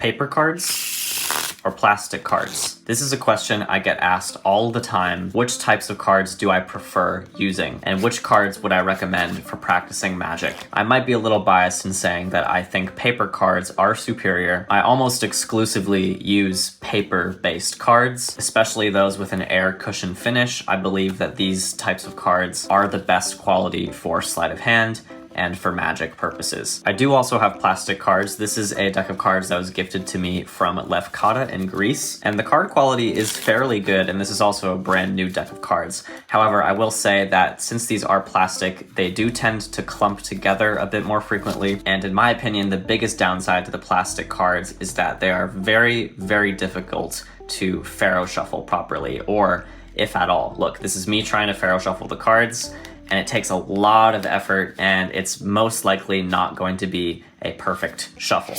Paper cards or plastic cards? This is a question I get asked all the time. Which types of cards do I prefer using? And which cards would I recommend for practicing Magic? I might be a little biased in saying that I think paper cards are superior. I almost exclusively use paper-based cards, especially those with an air cushion finish. I believe that these types of cards are the best quality for sleight of hand and for Magic purposes. I do also have plastic cards. This is a deck of cards that was gifted to me from Lefkada in Greece, and the card quality is fairly good, and this is also a brand new deck of cards. However, I will say that since these are plastic, they do tend to clump together a bit more frequently, and in my opinion, the biggest downside to the plastic cards is that they are very, very difficult to Pharaoh shuffle properly, or if at all. Look, this is me trying to Pharaoh shuffle the cards, and it takes a lot of effort, and it's most likely not going to be a perfect shuffle.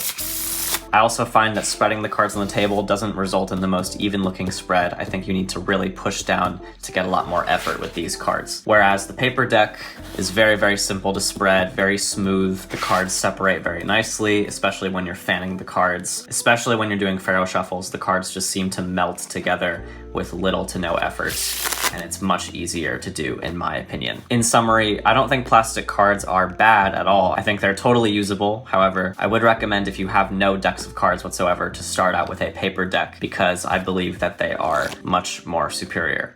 I also find that spreading the cards on the table doesn't result in the most even looking spread. I think you need to really push down to get a lot more effort with these cards. Whereas the paper deck is very, very simple to spread, very smooth. The cards separate very nicely, especially when you're fanning the cards. Especially when you're doing Pharaoh shuffles, the cards just seem to melt together with little to no effort, and it's much easier to do, in my opinion. In summary, I don't think plastic cards are bad at all. I think they're totally usable. However, I would recommend, if you have no decks of cards whatsoever, to start out with a paper deck, because I believe that they are much more superior.